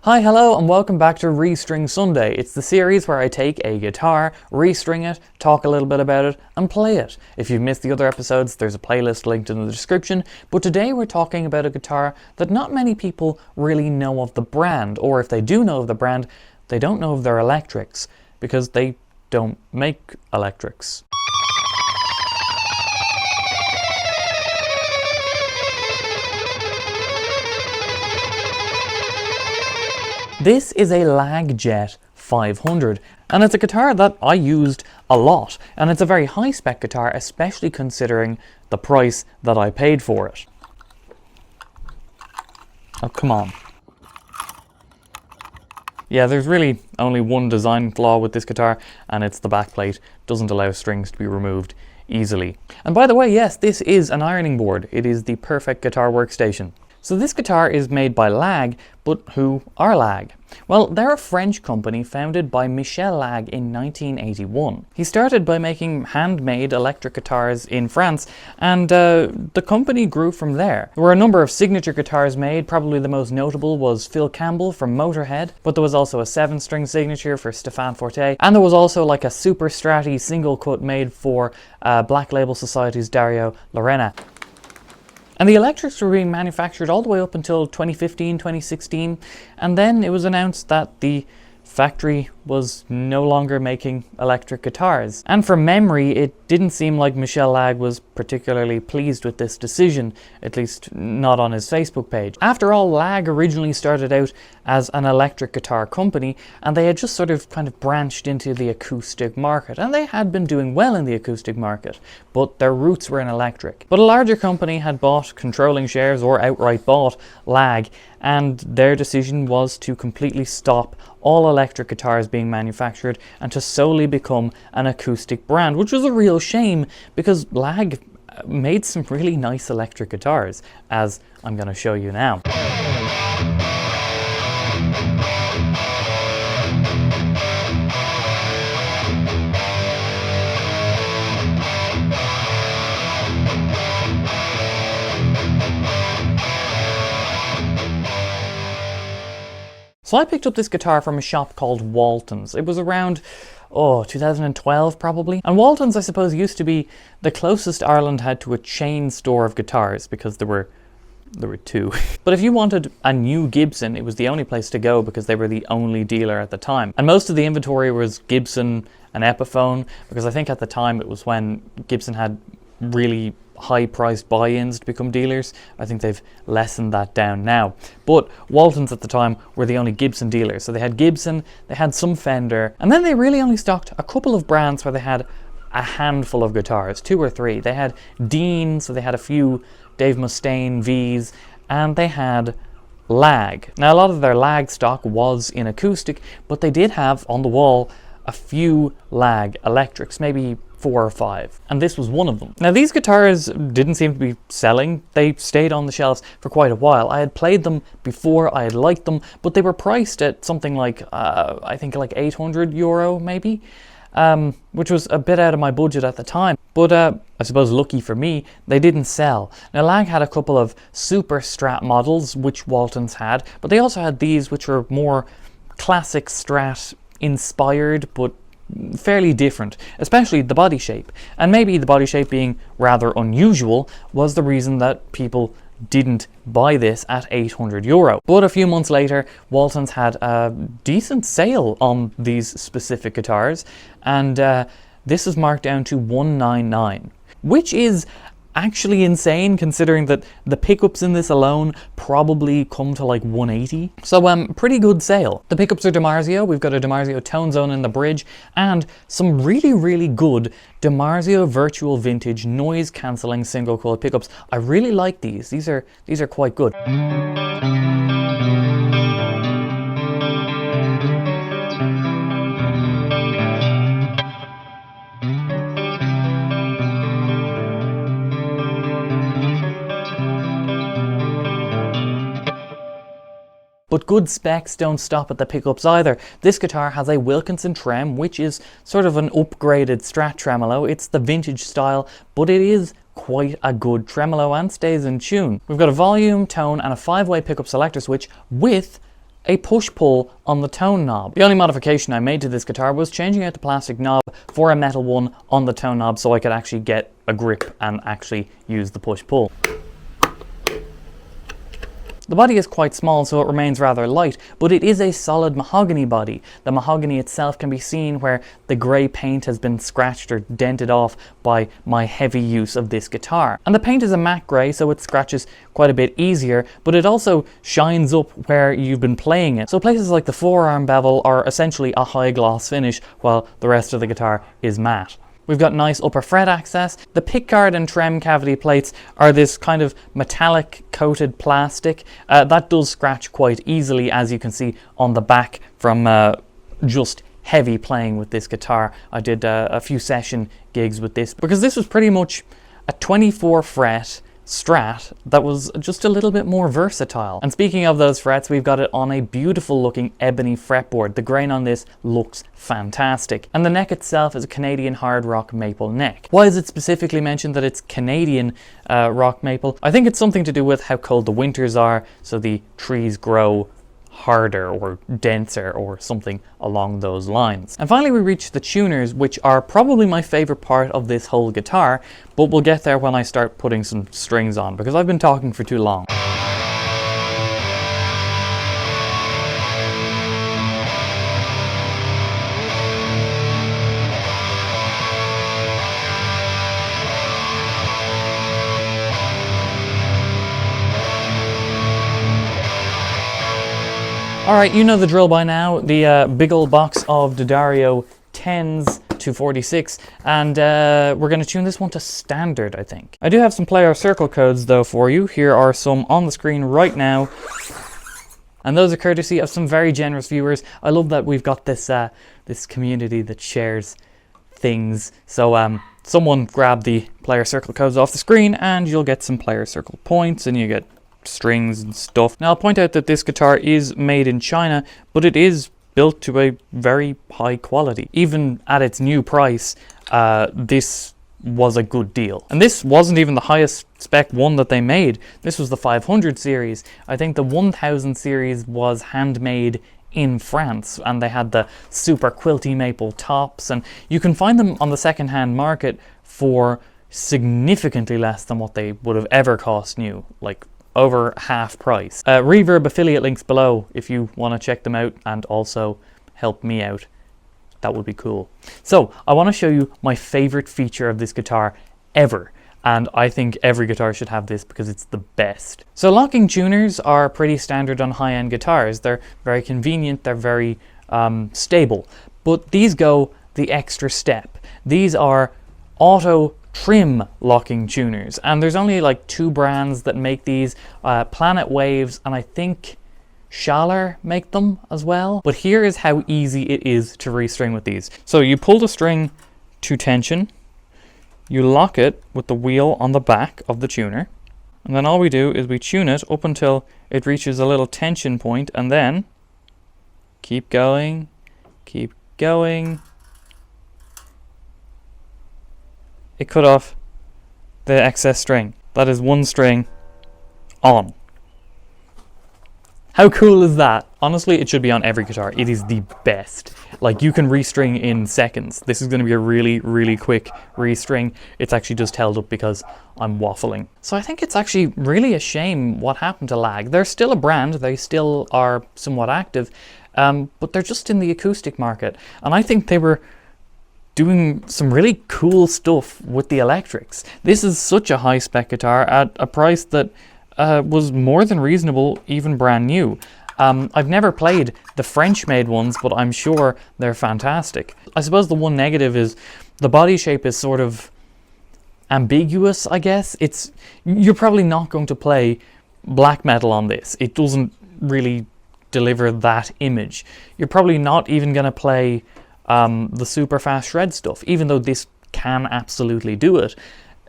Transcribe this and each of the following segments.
Hi, hello, and welcome back to Restring Sunday. It's the series where I take a guitar, restring it, talk a little bit about it, and play it. If you've missed the other episodes, there's a playlist linked in the description, but today we're talking about a guitar that not many people really know of the brand, or if they do know of the brand, they don't know of their electrics, because they don't make electrics. This is a Lagjet 500, and it's a guitar that I used a lot, and it's a very high-spec guitar, especially considering the price that I paid for it. Oh, come on. Yeah, there's really only one design flaw with this guitar, and it's the backplate doesn't allow strings to be removed easily. And by the way, yes, this is an ironing board. It is the perfect guitar workstation. So this guitar is made by Lag, but who are Lag? Well, they're a French company founded by Michel Lag in 1981. He started by making handmade electric guitars in France, and the company grew from there. There were a number of signature guitars made. Probably the most notable was Phil Campbell from Motorhead, but there was also a 7-string signature for Stéphane Forte, and there was also like a Super Strati single cut made for Black Label Society's Dario Lorena. And the electrics were being manufactured all the way up until 2015, 2016, and then it was announced that the factory was no longer making electric guitars. And from memory, it didn't seem like Michel Lag was particularly pleased with this decision, at least not on his Facebook page. After all, Lag originally started out as an electric guitar company, and they had just sort of kind of branched into the acoustic market, and they had been doing well in the acoustic market, but their roots were in electric. But a larger company had bought controlling shares or outright bought Lag, and their decision was to completely stop all electric guitars being manufactured and to solely become an acoustic brand, which was a real shame because Lag made some really nice electric guitars, as I'm going to show you now. So I picked up this guitar from a shop called Walton's. It was around, 2012 probably. And Walton's, I suppose, used to be the closest Ireland had to a chain store of guitars, because there were two. But if you wanted a new Gibson, it was the only place to go because they were the only dealer at the time. And most of the inventory was Gibson and Epiphone, because I think at the time it was when Gibson had really high-priced buy-ins to become dealers. I think they've lessened that down now. But Walton's at the time were the only Gibson dealers. So they had Gibson, they had some Fender, and then they really only stocked a couple of brands where they had a handful of guitars, 2 or 3. They had Dean, so they had a few Dave Mustaine V's, and they had Lag. Now a lot of their Lag stock was in acoustic, but they did have on the wall a few Lag electrics, maybe 4 or 5, and this was one of them. Now these guitars didn't seem to be selling. They stayed on the shelves for quite a while. I had played them before, I had liked them, but they were priced at something like I think like €800 maybe, which was a bit out of my budget at the time. But I suppose lucky for me, they didn't sell. Now Lag had a couple of Super Strat models, which Walton's had, but they also had these which were more classic Strat inspired, but fairly different, especially the body shape. And maybe the body shape being rather unusual was the reason that people didn't buy this at €800. But a few months later, Walton's had a decent sale on these specific guitars, and this is marked down to $199, which is actually insane considering that the pickups in this alone probably come to like $180. So pretty good sale. The pickups are DiMarzio. We've got a DiMarzio Tone Zone in the bridge and some really good DiMarzio Virtual Vintage noise cancelling single coil pickups. I really like these. These are quite good. But good specs don't stop at the pickups either. This guitar has a Wilkinson trem, which is sort of an upgraded Strat tremolo. It's the vintage style, but it is quite a good tremolo and stays in tune. We've got a volume, tone, and a 5-way pickup selector switch with a push-pull on the tone knob. The only modification I made to this guitar was changing out the plastic knob for a metal one on the tone knob so I could actually get a grip and actually use the push-pull. The body is quite small, so it remains rather light, but it is a solid mahogany body. The mahogany itself can be seen where the grey paint has been scratched or dented off by my heavy use of this guitar. And the paint is a matte grey, so it scratches quite a bit easier, but it also shines up where you've been playing it. So places like the forearm bevel are essentially a high gloss finish, while the rest of the guitar is matte. We've got nice upper fret access. The pickguard and trem cavity plates are this kind of metallic coated plastic. That does scratch quite easily, as you can see on the back from just heavy playing with this guitar. I did a few session gigs with this because this was pretty much a 24 fret Strat that was just a little bit more versatile. And speaking of those frets, we've got it on a beautiful looking ebony fretboard. The grain on this looks fantastic. And the neck itself is a Canadian hard rock maple neck. Why is it specifically mentioned that it's Canadian rock maple? I think it's something to do with how cold the winters are, so the trees grow harder or denser or something along those lines. And finally we reach the tuners, which are probably my favorite part of this whole guitar, but we'll get there when I start putting some strings on because I've been talking for too long. Alright, you know the drill by now, the big old box of D'Addario 10s to 46, and we're going to tune this one to standard, I think. I do have some player circle codes though for you. Here are some on the screen right now, and those are courtesy of some very generous viewers. I love that we've got this this community that shares things. So someone grab the player circle codes off the screen and you'll get some player circle points and you get strings and stuff. Now I'll point out that this guitar is made in China, but it is built to a very high quality. Even at its new price, this was a good deal. And this wasn't even the highest spec one that they made. This was the 500 series. I think the 1000 series was handmade in France, and they had the super quilty maple tops, and you can find them on the second-hand market for significantly less than what they would have ever cost new, like over half price. Reverb affiliate links below if you want to check them out and also help me out. That would be cool. So I want to show you my favorite feature of this guitar ever, and I think every guitar should have this because it's the best. So locking tuners are pretty standard on high-end guitars. They're very convenient, they're very stable, but these go the extra step. These are auto trim locking tuners, and there's only like 2 brands that make these, Planet Waves and I think Schaller make them as well. But here is how easy it is to restring with these. So you pull the string to tension, you lock it with the wheel on the back of the tuner, and then all we do is we tune it up until it reaches a little tension point, and then keep going, keep going. It cut off the excess string. That is 1 string on. How cool is that? Honestly, it should be on every guitar. It is the best. Like, you can restring in seconds. This is going to be a really, really quick restring. It's actually just held up because I'm waffling. So I think it's actually really a shame what happened to Lag. They're still a brand. They still are somewhat active, but they're just in the acoustic market. And I think they were doing some really cool stuff with the electrics. This is such a high spec guitar at a price that was more than reasonable, even brand new. I've never played the French made ones, but I'm sure they're fantastic. I suppose the one negative is the body shape is sort of ambiguous, I guess. You're probably not going to play black metal on this. It doesn't really deliver that image. You're probably not even going to play the super fast shred stuff, even though this can absolutely do it.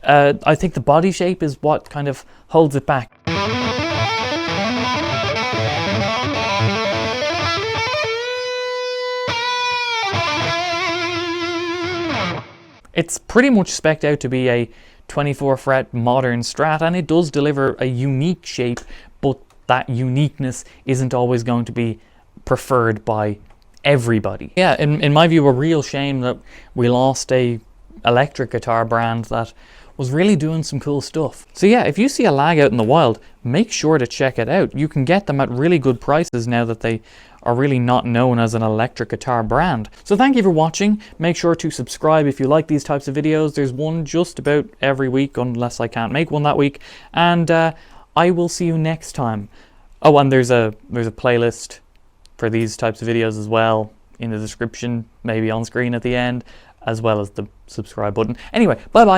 I think the body shape is what kind of holds it back. It's pretty much spec'd out to be a 24 fret modern Strat, and it does deliver a unique shape, but that uniqueness isn't always going to be preferred by everybody. Yeah, in my view, a real shame that we lost a electric guitar brand that was really doing some cool stuff. So yeah, if you see a Lag out in the wild, make sure to check it out. You can get them at really good prices now that they are really not known as an electric guitar brand. So thank you for watching. Make sure to subscribe if you like these types of videos. There's one just about every week, unless I can't make one that week. And I will see you next time. Oh, and there's a playlist for these types of videos as well in the description, maybe on screen at the end, as well as the subscribe button. Anyway, bye bye.